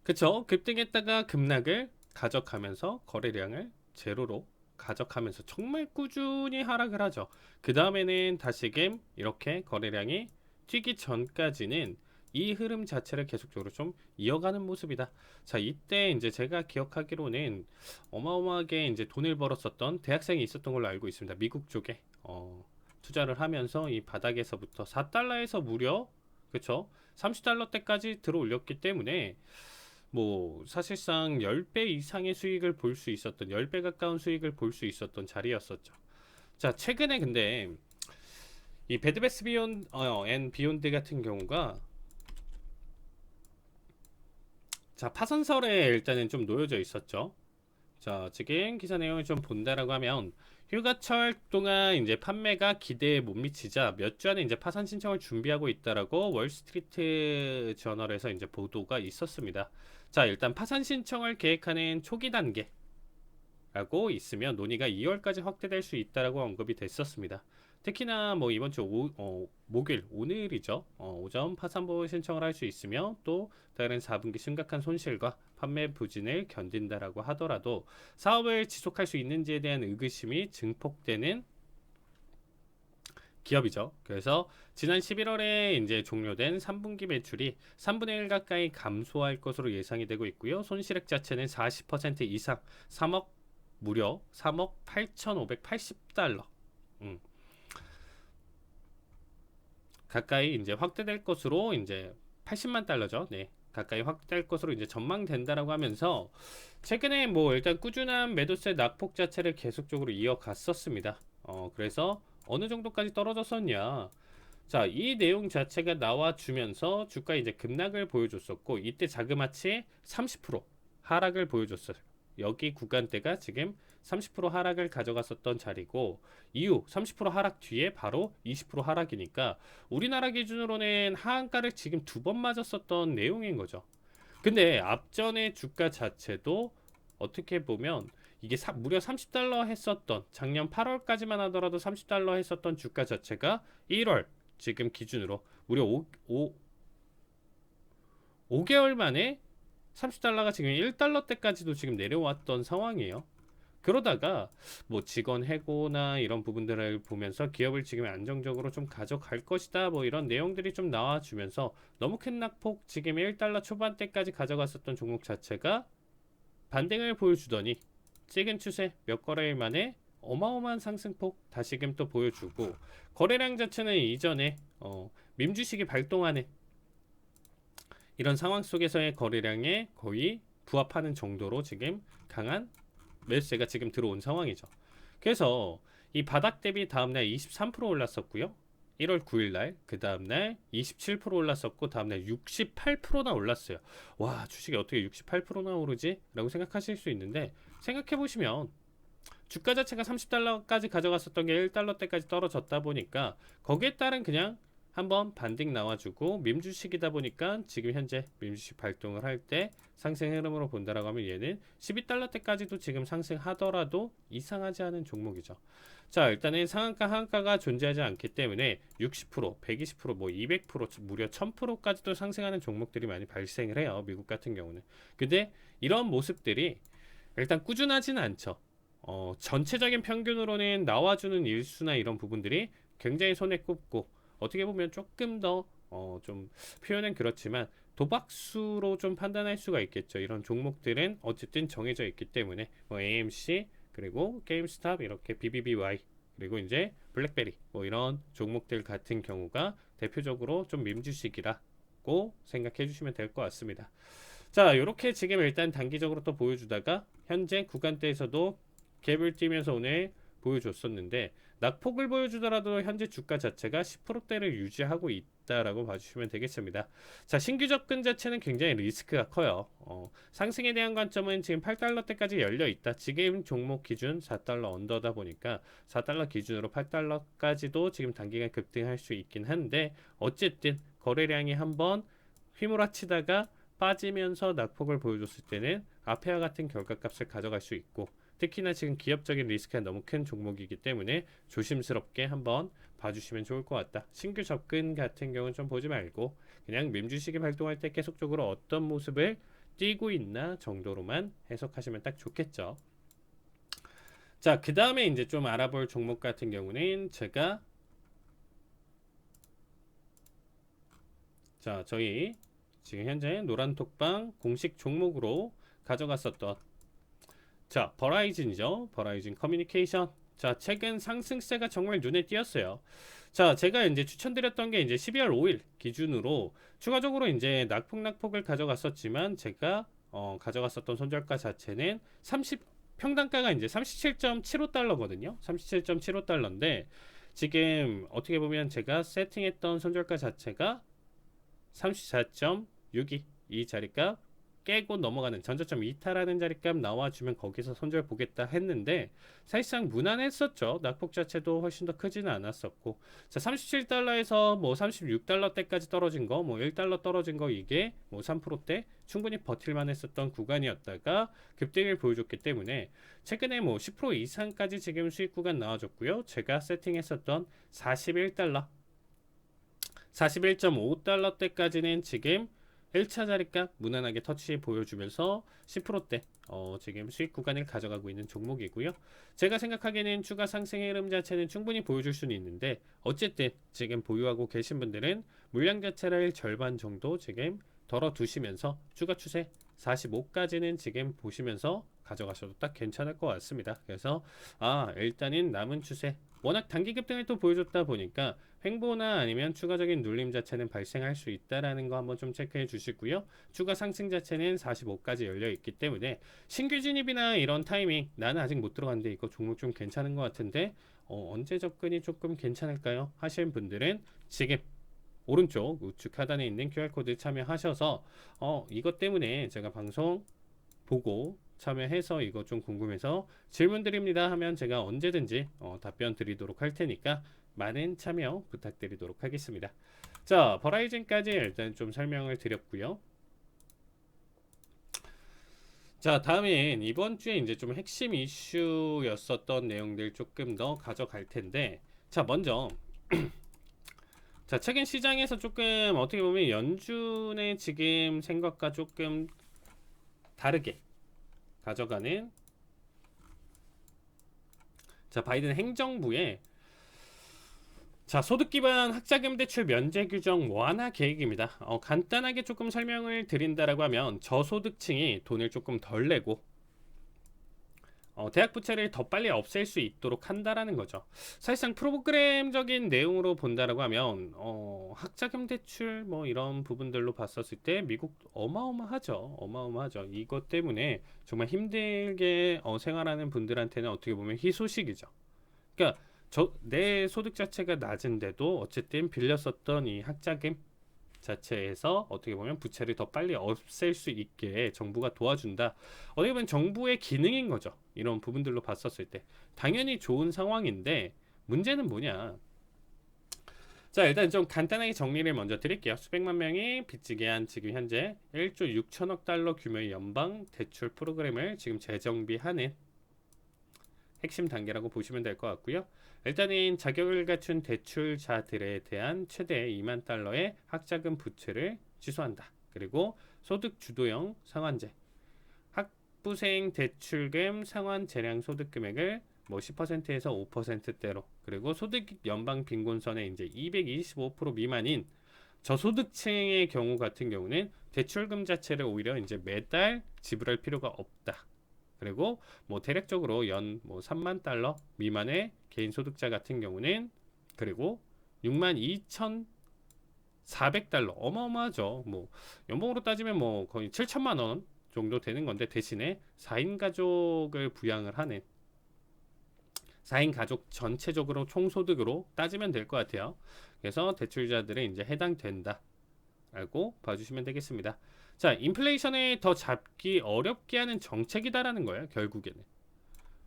그쵸, 급등했다가 급락을 가져가면서 거래량을 제로로 가져가면서 정말 꾸준히 하락을 하죠. 그 다음에는 다시금 이렇게 거래량이 튀기 전까지는 이 흐름 자체를 계속적으로 좀 이어가는 모습이다. 자, 이때 이제 제가 기억하기로는 어마어마하게 이제 돈을 벌었었던 대학생이 있었던 걸로 알고 있습니다. 미국 쪽에 투자를 하면서 이 바닥에서부터 4달러에서 무려, 그쵸, 30달러대까지 들어 올렸기 때문에 뭐 사실상 10배 이상의 수익을 볼 수 있었던, 10배 가까운 수익을 볼 수 있었던 자리였었죠. 자, 최근에 근데 이 베드베스 비욘드 앤 비욘드 같은 경우가, 자, 파선설에 일단은 좀 놓여져 있었죠. 자, 지금 기사 내용을 좀 본다라고 하면 휴가철 동안 이제 판매가 기대에 못 미치자 몇 주 안에 이제 파산 신청을 준비하고 있다라고 월스트리트 저널에서 이제 보도가 있었습니다. 자, 일단 파산 신청을 계획하는 초기 단계라고 있으면 논의가 2월까지 확대될 수 있다라고 언급이 됐었습니다. 특히나 뭐 이번 주 목요일 오늘이죠. 오전 파산보호 신청을 할 수 있으며 또 다른 4분기 심각한 손실과 판매 부진을 견딘다라고 하더라도 사업을 지속할 수 있는지에 대한 의구심이 증폭되는 기업이죠. 그래서 지난 11월에 이제 종료된 3분기 매출이 3분의 1 가까이 감소할 것으로 예상이 되고 있고요. 손실액 자체는 40% 이상 무려 3억 8,580달러. 가까이 이제 확대될 것으로 이제 80만 달러죠. 네. 가까이 확대될 것으로 이제 전망된다라고 하면서 최근에 뭐 일단 꾸준한 매도세 낙폭 자체를 계속적으로 이어갔었습니다. 그래서 어느 정도까지 떨어졌었냐? 자, 이 내용 자체가 나와주면서 주가 이제 급락을 보여줬었고 이때 자그마치 30% 하락을 보여줬어요. 여기 구간대가 지금 30% 하락을 가져갔었던 자리고 이후 30% 하락 뒤에 바로 20% 하락이니까 우리나라 기준으로는 하한가를 지금 2번 맞았었던 내용인 거죠. 근데 앞전의 주가 자체도 어떻게 보면 이게 무려 30달러 했었던 작년 8월까지만 하더라도 30달러 했었던 주가 자체가 1월 지금 기준으로 무려 5개월 만에 30달러가 지금 1달러대까지도 지금 내려왔던 상황이에요. 그러다가 뭐 직원 해고나 이런 부분들을 보면서 기업을 지금 안정적으로 좀 가져갈 것이다 뭐 이런 내용들이 좀 나와주면서 너무 큰 낙폭 지금 1달러 초반대까지 가져갔었던 종목 자체가 반등을 보여주더니 찍은 추세 몇 거래일 만에 어마어마한 상승폭 다시금 또 보여주고 거래량 자체는 이전에 밈주식이 발동하는 이런 상황 속에서의 거래량에 거의 부합하는 정도로 지금 강한 매수세가 지금 들어온 상황이죠. 그래서 이 바닥 대비 다음날 23% 올랐었고요. 1월 9일날 그 다음날 27% 올랐었고 다음날 68%나 올랐어요. 와, 주식이 어떻게 68%나 오르지? 라고 생각하실 수 있는데 생각해보시면 주가 자체가 30달러까지 가져갔었던 게 1달러대까지 떨어졌다 보니까 거기에 따른 그냥 한번 반등 나와주고 밈주식이다 보니까 지금 현재 밈주식 발동을 할 때 상승 흐름으로 본다라고 하면 얘는 12달러대까지도 지금 상승하더라도 이상하지 않은 종목이죠. 자, 일단은 상한가 하한가가 존재하지 않기 때문에 60%, 120%, 뭐 200%, 무려 1000%까지도 상승하는 종목들이 많이 발생을 해요. 미국 같은 경우는. 근데 이런 모습들이 일단 꾸준하진 않죠. 전체적인 평균으로는 나와주는 일수나 이런 부분들이 굉장히 손에 꼽고 어떻게 보면 조금 더 좀 표현은 그렇지만 도박수로 좀 판단할 수가 있겠죠. 이런 종목들은 어쨌든 정해져 있기 때문에 뭐 AMC 그리고 게임스탑 이렇게 BBBY 그리고 이제 블랙베리 뭐 이런 종목들 같은 경우가 대표적으로 좀 밈주식이라고 생각해 주시면 될 것 같습니다. 자, 이렇게 지금 일단 단기적으로 또 보여주다가 현재 구간대에서도 갭을 띄면서 오늘 보여줬었는데 낙폭을 보여주더라도 현재 주가 자체가 10%대를 유지하고 있다라고 봐주시면 되겠습니다. 자, 신규 접근 자체는 굉장히 리스크가 커요. 상승에 대한 관점은 지금 8달러대까지 열려 있다. 지금 종목 기준 4달러 언더다 보니까 4달러 기준으로 8달러까지도 지금 단기간 급등할 수 있긴 한데 어쨌든 거래량이 한번 휘몰아치다가 빠지면서 낙폭을 보여줬을 때는 앞에와 같은 결과값을 가져갈 수 있고 특히나 지금 기업적인 리스크가 너무 큰 종목이기 때문에 조심스럽게 한번 봐주시면 좋을 것 같다. 신규 접근 같은 경우는 좀 보지 말고 그냥 밈주식이 발동할 때 계속적으로 어떤 모습을 띄고 있나 정도로만 해석하시면 딱 좋겠죠. 자, 그 다음에 이제 좀 알아볼 종목 같은 경우는 제가 자, 저희 지금 현재 노란톡방 공식 종목으로 가져갔었던 자, 버라이즌이죠. 버라이즌 커뮤니케이션. 자, 최근 상승세가 정말 눈에 띄었어요. 자, 제가 이제 추천드렸던 게 이제 12월 5일 기준으로 추가적으로 이제 낙폭을 가져갔었지만 제가 가져갔었던 손절가 자체는 평단가가 이제 37.75달러거든요. 37.75달러인데 지금 어떻게 보면 제가 세팅했던 손절가 자체가 34.62 이 자리가 깨고 넘어가는 전저점 이탈하는 자리값 나와주면 거기서 손절 보겠다 했는데 사실상 무난했었죠. 낙폭 자체도 훨씬 더 크지는 않았었고, 자 37달러에서 뭐 36달러대까지 떨어진 거, 뭐 1달러 떨어진 거, 이게 뭐 3%대 충분히 버틸만 했었던 구간이었다가 급등을 보여줬기 때문에 최근에 뭐 10% 이상까지 지금 수익 구간 나와줬고요. 제가 세팅했었던 41달러 41.5달러대까지는 지금 1차 자리값 무난하게 터치 보여주면서 10%대 지금 수익 구간을 가져가고 있는 종목이고요. 제가 생각하기에는 추가 상승의 흐름 자체는 충분히 보여줄 수는 있는데, 어쨌든 지금 보유하고 계신 분들은 물량 자체를 절반 정도 지금 덜어 두시면서 추가 추세 45까지는 지금 보시면서 가져가셔도 딱 괜찮을 것 같습니다. 그래서 일단은 남은 추세, 워낙 단기 급등을 또 보여줬다 보니까 횡보나 아니면 추가적인 눌림 자체는 발생할 수 있다라는 거 한번 좀 체크해 주시고요. 추가 상승 자체는 45까지 열려 있기 때문에 신규 진입이나 이런 타이밍, 나는 아직 못 들어갔는데 이거 종목 좀 괜찮은 것 같은데 언제 접근이 조금 괜찮을까요? 하시는 분들은 지금 오른쪽 우측 하단에 있는 QR코드 참여하셔서 이것 때문에 제가 방송 보고 참여해서 이거 좀 궁금해서 질문 드립니다 하면 제가 언제든지 답변 드리도록 할 테니까 많은 참여 부탁드리도록 하겠습니다. 자, 버라이즌까지 일단 좀 설명을 드렸고요. 자, 다음엔 이번 주에 이제 좀 핵심 이슈였었던 내용들 조금 더 가져갈 텐데, 자, 먼저 자, 최근 시장에서 조금 어떻게 보면 연준의 지금 생각과 조금 다르게 가져가는, 자, 바이든 행정부의 자, 소득 기반 학자금 대출 면제 규정 완화 계획입니다. 간단하게 조금 설명을 드린다라고 하면 저소득층이 돈을 조금 덜 내고 대학 부채를 더 빨리 없앨 수 있도록 한다라는 거죠. 사실상 프로그램적인 내용으로 본다라고 하면 학자금 대출 뭐 이런 부분들로 봤었을 때 미국 어마어마하죠. 이것 때문에 정말 힘들게 생활하는 분들한테는 어떻게 보면 희소식이죠. 그러니까 내 소득 자체가 낮은데도 어쨌든 빌렸었던 이 학자금 자체에서 어떻게 보면 부채를 더 빨리 없앨 수 있게 정부가 도와준다. 어떻게 보면 정부의 기능인 거죠. 이런 부분들로 봤었을 때 당연히 좋은 상황인데, 문제는 뭐냐. 자, 일단 좀 간단하게 정리를 먼저 드릴게요. 수백만 명이 빚지게 한 지금 현재 1조 6천억 달러 규모의 연방 대출 프로그램을 지금 재정비하는 핵심 단계라고 보시면 될 것 같고요. 일단은 자격을 갖춘 대출자들에 대한 최대 2만 달러의 학자금 부채를 취소한다. 그리고 소득 주도형 상환제, 학부생 대출금 상환 재량 소득 금액을 뭐 10%에서 5%대로, 그리고 소득 연방 빈곤선에 이제 225% 미만인 저소득층의 경우 같은 경우는 대출금 자체를 오히려 이제 매달 지불할 필요가 없다. 그리고 뭐 대략적으로 연 뭐 3만 달러 미만의 개인 소득자 같은 경우는, 그리고 62,400달러 어마어마하죠. 뭐 연봉으로 따지면 뭐 거의 7천만 원 정도 되는 건데, 대신에 4인 가족을 부양을 하는 4인 가족 전체적으로 총소득으로 따지면 될 것 같아요. 그래서 대출자들은 이제 해당된다 라고 봐주시면 되겠습니다. 자, 인플레이션을 더 잡기 어렵게 하는 정책이다라는 거예요. 결국에는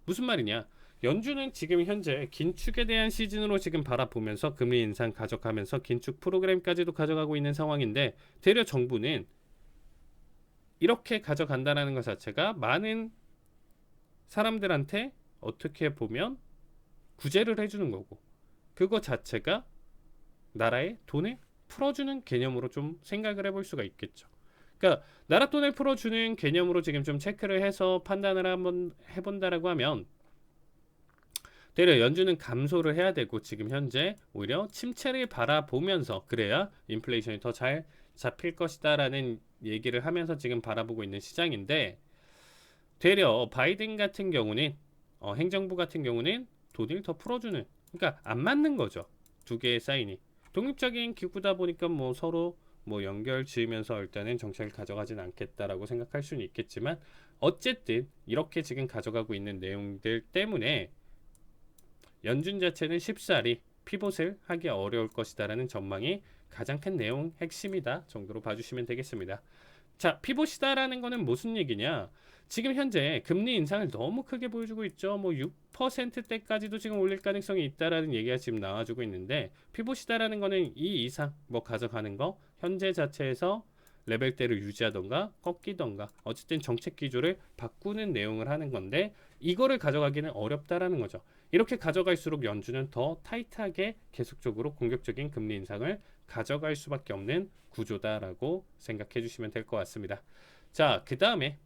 무슨 말이냐, 연준은 지금 현재 긴축에 대한 시즌으로 지금 바라보면서 금리 인상 가져가면서 긴축 프로그램까지도 가져가고 있는 상황인데, 되려 정부는 이렇게 가져간다는 것 자체가 많은 사람들한테 어떻게 보면 구제를 해주는 거고, 그거 자체가 나라의 돈을 풀어주는 개념으로 좀 생각을 해볼 수가 있겠죠. 그러니까 나라 돈을 풀어주는 개념으로 지금 좀 체크를 해서 판단을 한번 해본다라고 하면, 되려 연준은 감소를 해야 되고 지금 현재 오히려 침체를 바라보면서 그래야 인플레이션이 더 잘 잡힐 것이다라는 얘기를 하면서 지금 바라보고 있는 시장인데, 되려 바이든 같은 경우는 행정부 같은 경우는 돈을 더 풀어주는, 그러니까 안 맞는 거죠. 두 개의 사인이 독립적인 기구다 보니까 뭐 서로 뭐 연결 지으면서 일단은 정책을 가져가진 않겠다라고 생각할 수는 있겠지만, 어쨌든 이렇게 지금 가져가고 있는 내용들 때문에 연준 자체는 쉽사리 피봇을 하기 어려울 것이다라는 전망이 가장 큰 내용 핵심이다 정도로 봐주시면 되겠습니다. 자, 피봇이다라는 거는 무슨 얘기냐? 지금 현재 금리 인상을 너무 크게 보여주고 있죠. 뭐 6%대까지도 지금 올릴 가능성이 있다라는 얘기가 지금 나와주고 있는데, 피봇이다라는 거는 이 이상 뭐 가져가는 거, 현재 자체에서 레벨대를 유지하던가 꺾이던가 어쨌든 정책 기조를 바꾸는 내용을 하는 건데, 이거를 가져가기는 어렵다라는 거죠. 이렇게 가져갈수록 연준은 더 타이트하게 계속적으로 공격적인 금리 인상을 가져갈 수밖에 없는 구조다라고 생각해 주시면 될 것 같습니다. 자, 그 다음에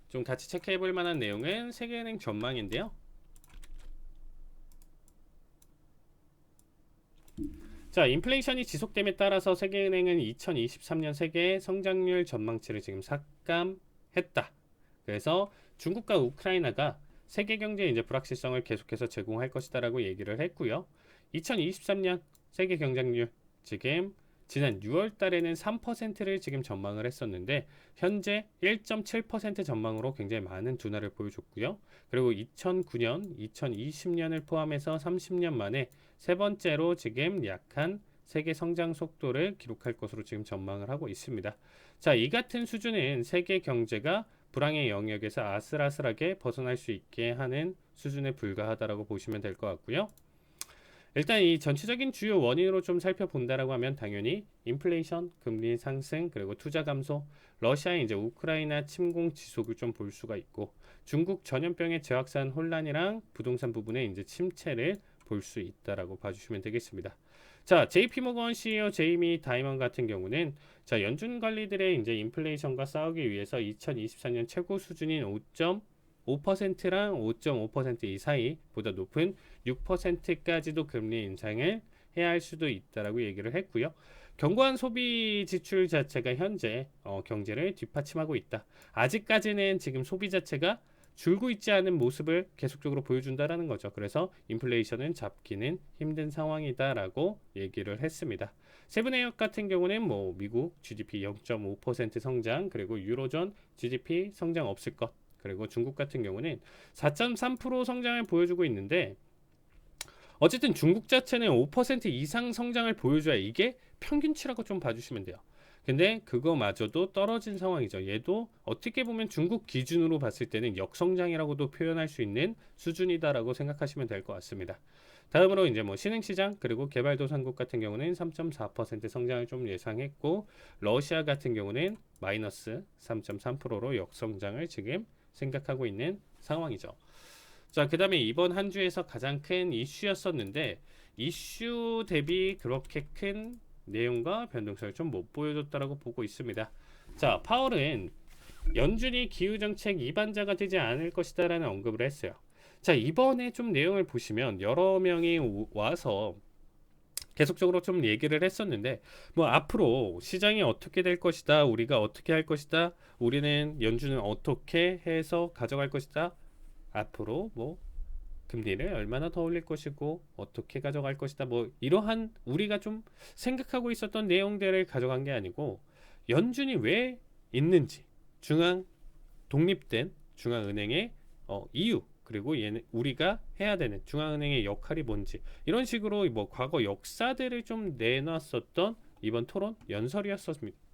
좀 같이 체크해 볼 만한 내용은 세계은행 전망인데요. 자, 인플레이션이 지속됨에 따라서 세계은행은 2023년 세계 성장률 전망치를 지금 삭감했다. 그래서 중국과 우크라이나가 세계 경제에 이제 불확실성을 계속해서 제공할 것이다라고 얘기를 했고요. 2023년 세계 경쟁률 지금 지난 6월 달에는 3%를 지금 전망을 했었는데, 현재 1.7% 전망으로 굉장히 많은 둔화를 보여줬고요. 그리고 2009년, 2020년을 포함해서 30년 만에 세 번째로 지금 약한 세계 성장 속도를 기록할 것으로 지금 전망을 하고 있습니다. 자, 이 같은 수준은 세계 경제가 불황의 영역에서 아슬아슬하게 벗어날 수 있게 하는 수준에 불과하다라고 보시면 될 것 같고요. 일단 이 전체적인 주요 원인으로 좀 살펴본다라고 하면 당연히 인플레이션, 금리 상승, 그리고 투자 감소, 러시아의 이제 우크라이나 침공 지속을 좀 볼 수가 있고, 중국 전염병의 재확산 혼란이랑 부동산 부분의 이제 침체를 볼 수 있다라고 봐주시면 되겠습니다. 자, JP모건 CEO 제이미 다이먼 같은 경우는 자, 연준 관리들의 이제 인플레이션과 싸우기 위해서 2024년 최고 수준인 5.5%랑 5.5% 이 사이보다 높은 6%까지도 금리 인상을 해야 할 수도 있다라고 얘기를 했고요. 견고한 소비 지출 자체가 현재 경제를 뒷받침하고 있다. 아직까지는 지금 소비 자체가 줄고 있지 않은 모습을 계속적으로 보여준다라는 거죠. 그래서 인플레이션은 잡기는 힘든 상황이다라고 얘기를 했습니다. 세븐에이엇 같은 경우는 뭐 미국 GDP 0.5% 성장, 그리고 유로존 GDP 성장 없을 것, 그리고 중국 같은 경우는 4.3% 성장을 보여주고 있는데, 어쨌든 중국 자체는 5% 이상 성장을 보여줘야 이게 평균치라고 좀 봐주시면 돼요. 근데 그거마저도 떨어진 상황이죠. 얘도 어떻게 보면 중국 기준으로 봤을 때는 역성장이라고도 표현할 수 있는 수준이다라고 생각하시면 될 것 같습니다. 다음으로 이제 뭐 신흥시장 그리고 개발도상국 같은 경우는 3.4% 성장을 좀 예상했고, 러시아 같은 경우는 마이너스 3.3%로 역성장을 지금 생각하고 있는 상황이죠. 자, 그 다음에 이번 한 주에서 가장 큰 이슈였었는데, 이슈 대비 그렇게 큰 내용과 변동성을 좀 못 보여줬다라고 보고 있습니다. 자, 파월은 연준이 기후정책 이반자가 되지 않을 것이다라는 언급을 했어요. 자, 이번에 좀 내용을 보시면 여러 명이 와서 계속적으로 좀 얘기를 했었는데, 뭐 앞으로 시장이 어떻게 될 것이다, 우리가 어떻게 할 것이다, 우리는 연준은 어떻게 해서 가져갈 것이다, 앞으로 뭐 금리를 얼마나 더 올릴 것이고 어떻게 가져갈 것이다, 뭐 이러한 우리가 좀 생각하고 있었던 내용들을 가져간 게 아니고, 연준이 왜 있는지, 독립된 중앙은행의 이유, 그리고 얘는 우리가 해야 되는 중앙은행의 역할이 뭔지, 이런 식으로 뭐 과거 역사들을 좀 내놨었던 이번 토론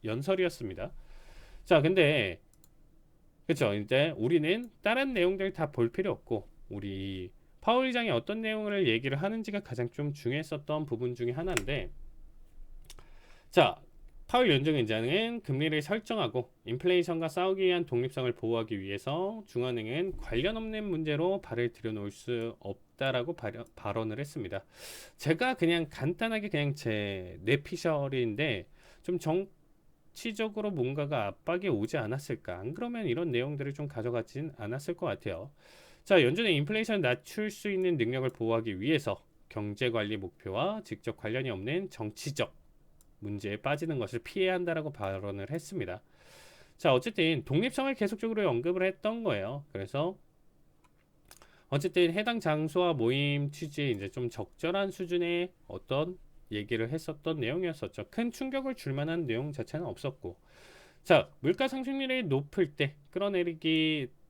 연설이었습니다. 자, 근데 그렇죠. 이제 우리는 다른 내용들 다 볼 필요 없고, 우리 파월 의장이 어떤 내용을 얘기를 하는지가 가장 좀 중요했었던 부분 중에 하나인데, 자, 파월 연준의장은 금리를 설정하고 인플레이션과 싸우기 위한 독립성을 보호하기 위해서 중앙은행은 관련 없는 문제로 발을 들여놓을 수 없다라고 발언을 했습니다. 제가 그냥 간단하게 그냥 제 뇌피셜인데, 좀 정치적으로 뭔가가 압박이 오지 않았을까, 안 그러면 이런 내용들을 좀 가져가진 않았을 것 같아요. 자, 연준의 인플레이션 낮출 수 있는 능력을 보호하기 위해서 경제관리 목표와 직접 관련이 없는 정치적 문제에 빠지는 것을 피해야 한다라고 발언을 했습니다. 자, 어쨌든 독립성을 계속적으로 언급을 했던 거예요. 그래서 어쨌든 해당 장소와 모임 취지에 이제 좀 적절한 수준의 어떤 얘기를 했었던 내용이었었죠. 큰 충격을 줄 만한 내용 자체는 없었고, 자, 물가 상승률이 높을 때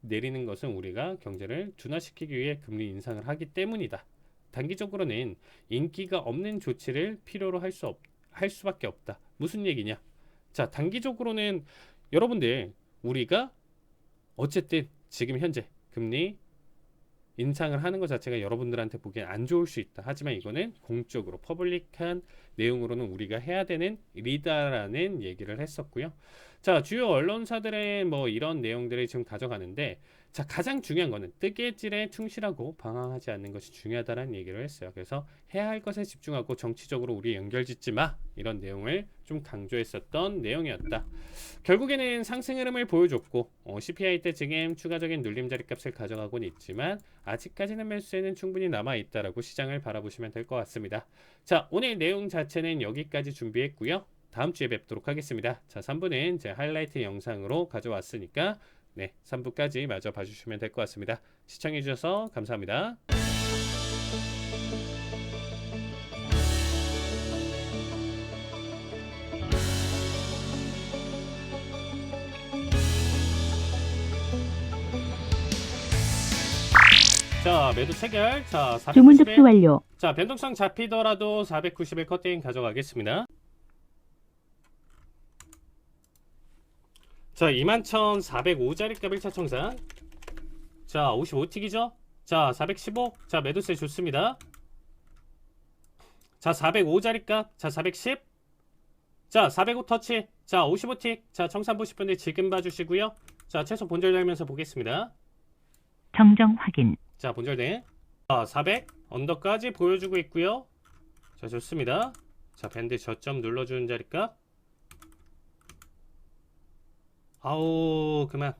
내리는 것은 우리가 경제를 둔화시키기 위해 금리 인상을 하기 때문이다. 단기적으로는 인기가 없는 조치를 필요로 할 수밖에 없다. 무슨 얘기냐? 자, 단기적으로는 여러분들 우리가 어쨌든 지금 현재 금리 인상을 하는 것 자체가 여러분들한테 보기엔 안 좋을 수 있다. 하지만 이거는 공적으로 퍼블릭한 내용으로는 우리가 해야 되는 일이다라는 얘기를 했었고요. 자, 주요 언론사들의 뭐 이런 내용들을 지금 가져가는데, 자, 가장 중요한 거는 뜨개질에 충실하고 방황하지 않는 것이 중요하다는 얘기를 했어요. 그래서 해야 할 것에 집중하고 정치적으로 우리 연결짓지 마, 이런 내용을 좀 강조했었던 내용이었다. 결국에는 상승 흐름을 보여줬고 CPI 때 지금 추가적인 눌림 자리값을 가져가고는 있지만 아직까지는 매수세는 충분히 남아있다라고 시장을 바라보시면 될 것 같습니다. 자, 오늘 내용 자체는 여기까지 준비했고요. 다음 주에 뵙도록 하겠습니다. 자, 3부는 제 하이라이트 영상으로 가져왔으니까 3부까지 마저 봐주시면 될 것 같습니다. 시청해주셔서 감사합니다. 자, 매도 체결. 자, 주문 490에 접수 완료. 자, 변동성 잡히더라도 490에 커팅 가져가겠습니다. 자, 21,405짜리 값 1차 청산. 자, 55틱이죠? 자, 415. 자, 매도세 좋습니다. 자, 405짜리 값. 자, 410. 자, 405 터치. 자, 55틱. 자, 청산 보실 분들 지금 봐주시고요. 자, 최소 본절 달면서 보겠습니다. 정정 확인. 자, 본절대. 자, 400 언더까지 보여주고 있고요. 자, 좋습니다. 자, 밴드 저점 눌러주는 자리값. 아우, 그만.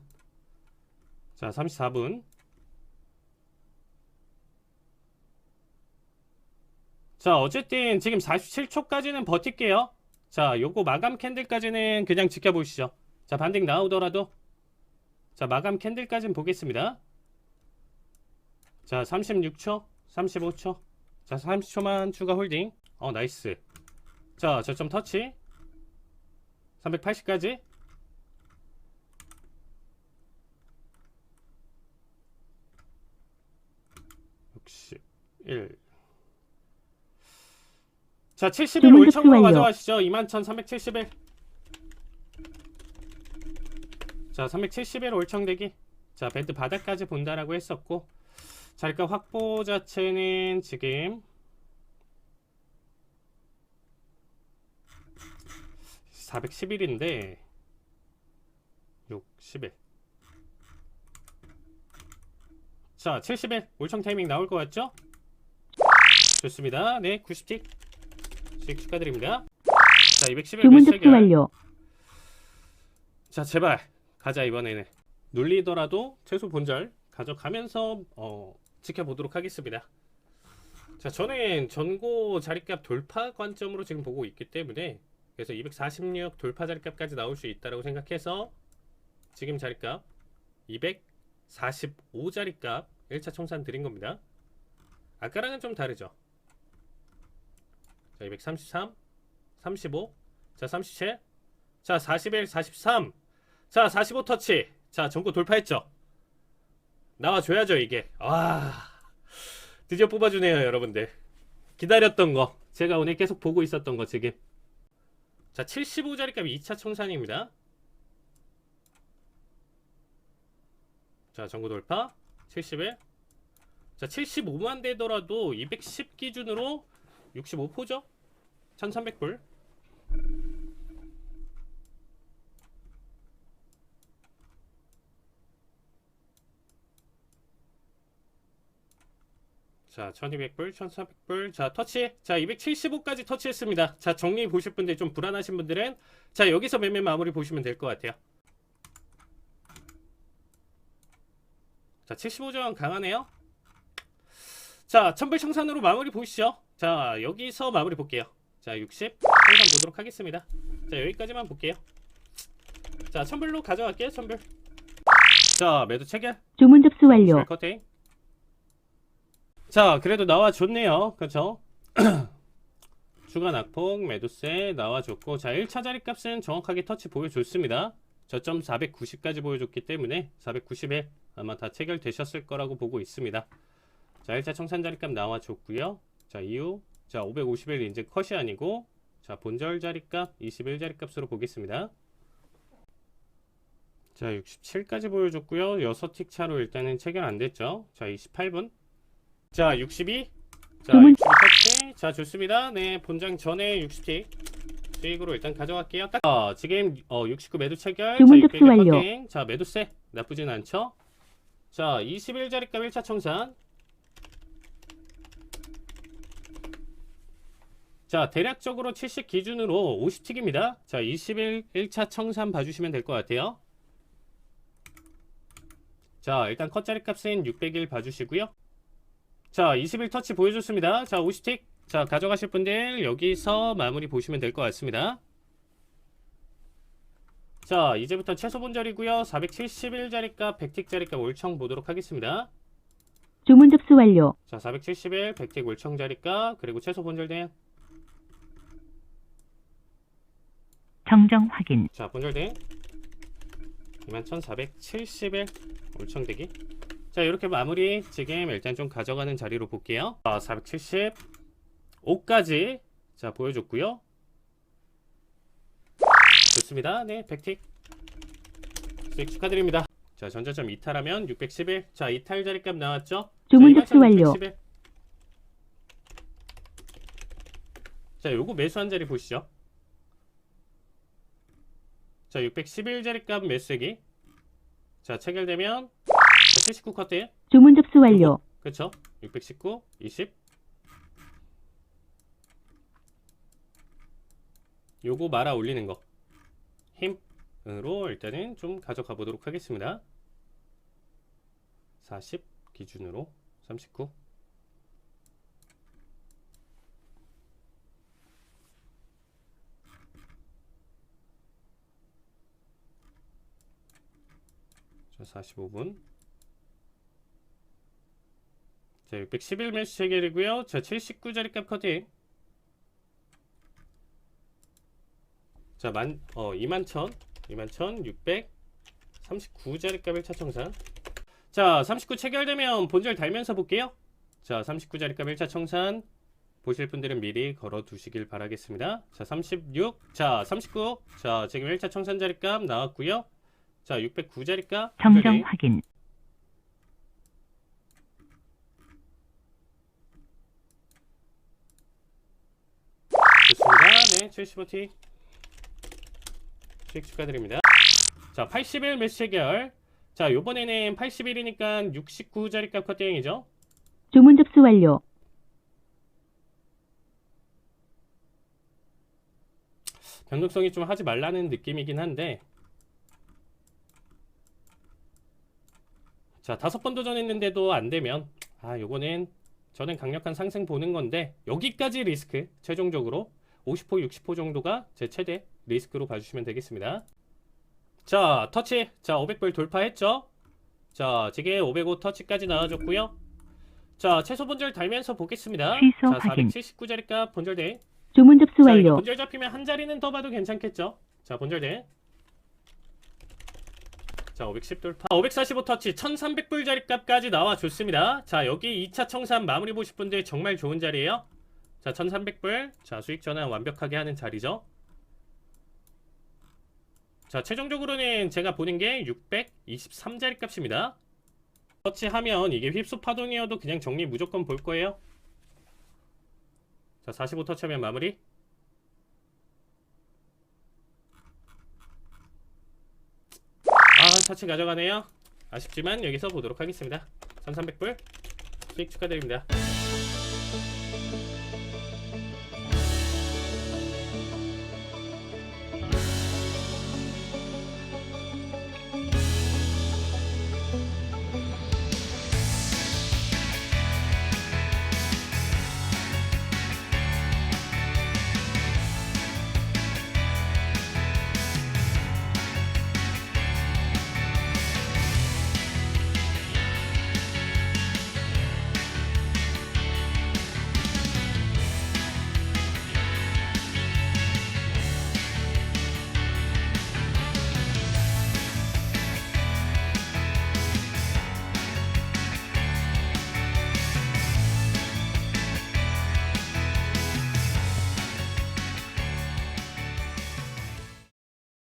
자, 34분. 자, 어쨌든 지금 47초까지는 버틸게요. 자, 요거 마감 캔들까지는 그냥 지켜보시죠. 자, 반등 나오더라도 자, 마감 캔들까지는 보겠습니다. 자, 36초, 35초. 자, 30초만 추가 홀딩. 나이스. 자, 저점 터치. 380까지. 61. 자, 71 주문 올청으로 접수 완료. 가져가시죠. 21,371. 자, 371 올청대기. 자, 밴드 바닥까지 본다라고 했었고, 자리값 확보 자체는 지금 411인데 61. 자, 71 올청 타이밍 나올 것 같죠? 좋습니다. 네, 90틱 수익 축하드립니다. 자, 211 주문 매수 접수 체결. 완료. 자, 제발 가자. 이번에는 눌리더라도 최소 본절 가져가면서 지켜보도록 하겠습니다. 자, 저는 전고 자리값 돌파 관점으로 지금 보고 있기 때문에, 그래서 246 돌파 자리값까지 나올 수 있다고 생각해서 지금 자리값 245 자리값 1차 청산 드린 겁니다. 아까랑은 좀 다르죠. 자, 233, 35, 자, 37, 자, 41, 43, 자, 45 터치. 자, 전고 돌파했죠. 나와줘야죠, 이게. 드디어 뽑아주네요, 여러분들. 기다렸던 거, 제가 오늘 계속 보고 있었던 거 지금. 자, 75자리값 2차 청산입니다. 자, 전고 돌파 71. 자, 75만 되더라도 210 기준으로 65포죠? 1300불. 자, 1200불, 1400불. 자, 터치. 자, 275까지 터치했습니다. 자, 정리 보실 분들, 좀 불안하신 분들은 자, 여기서 매매 마무리 보시면 될 것 같아요. 자, 75점 강하네요. 자, 1000불 청산으로 마무리 보시죠. 자, 여기서 마무리 볼게요. 자, 60 청산 보도록 하겠습니다. 자, 여기까지만 볼게요. 자, 1000불로 가져갈게요. 1000불. 자, 매도 체결. 주문 접수 완료. 커팅. 자, 그래도 나와줬네요. 그렇죠? 추가 낙폭 매도세 나와줬고, 자, 1차 자리값은 정확하게 터치 보여줬습니다. 저점 490까지 보여줬기 때문에 490에 아마 다 체결되셨을 거라고 보고 있습니다. 자, 1차 청산 자리값 나와줬고요. 자, 이후 자, 551 이제 컷이 아니고 자, 본절 자리값 21자리 값으로 보겠습니다. 자, 67까지 보여줬고요. 6틱 차로 일단은 체결 안 됐죠. 자, 28분. 자, 62. 자, 주문. 62틱. 자, 좋습니다. 네, 본장 전에 60틱. 수익으로 일단 가져갈게요. 지금 69 매도 체결. 주문 자, 접수 완료. 커팅. 자, 매도세. 나쁘진 않죠. 자, 21자리값 1차 청산. 자, 대략적으로 70 기준으로 50틱입니다. 자, 1차 청산 봐주시면 될 것 같아요. 자, 일단 컷자리 값은 601 봐주시고요. 자, 21 터치 보여줬습니다. 자, 50틱. 자, 가져가실 분들 여기서 마무리 보시면 될 것 같습니다. 자, 이제부터 최소 본절이고요. 471자리 값, 100틱 자리 값 올청 보도록 하겠습니다. 주문 접수 완료. 자, 471, 100틱 올청 자리 값, 그리고 최소 본절 대응. 정정 확인. 자, 본절 대응. 21,471 올청대기. 자, 이렇게 마무리 지금 일단 좀 가져가는 자리로 볼게요. 475까지 자 보여줬고요. 좋습니다. 네, 100틱 수익 축하드립니다. 자, 전자점 이탈하면 611. 자, 이탈 자리값 나왔죠? 주문 자, 접수 완료. 611. 자, 요거 매수한 자리 보시죠. 자, 611 자리값 매수액이 자, 체결되면 79 컷대요. 주문 접수 완료. 그렇죠? 619, 20. 요거 말아 올리는 거 힘으로 일단은 좀 가져가 보도록 하겠습니다. 40 기준으로 39. 자, 45분. 자, 611 매수 체결이고요. 자, 79자리 값 커팅. 자, 21,639자리 값 1차 청산. 자, 39 체결되면 본절 달면서 볼게요. 자, 39자리 값 1차 청산 보실 분들은 미리 걸어 두시길 바라겠습니다. 자, 36. 자, 39. 자, 지금 1차 청산 자리 값 나왔고요. 자, 609자리 값 정정 확인. 좋습니다. 네, 75T 수익 축하드립니다. 자, 81 매수 체결. 자, 요번에는 81이니까 69자리 값 컷대행이죠. 주문 접수 완료. 변동성이 좀 하지 말라는 느낌이긴 한데, 자, 5번 도전했는데도 안 되면 요거는 저는 강력한 상승 보는 건데, 여기까지 리스크 최종적으로 50호 60호 정도가 제 최대 리스크로 봐주시면 되겠습니다. 자, 터치. 자, 500불 돌파했죠. 자, 지금 505 터치까지 나와줬고요. 자, 최소 본절 달면서 보겠습니다. 취소 자, 확인. 479자리 값 본절 대. 주문 접수 자, 이거 완료. 본절 잡히면 한 자리는 더 봐도 괜찮겠죠. 자, 본절 대. 자, 510 돌파. 545 터치 1300불 자리 값까지 나와줬습니다. 자, 여기 2차 청산 마무리 보실 분들 정말 좋은 자리예요. 자, 1300불. 자, 수익 전환 완벽하게 하는 자리죠. 자, 최종적으로는 제가 보는 게 623자리 값입니다. 터치하면 이게 휩수 파동이어도 그냥 정리 무조건 볼 거예요. 자, 45 터치하면 마무리. 터치 가져가네요. 아쉽지만 여기서 보도록 하겠습니다. 1300불 수익 축하드립니다.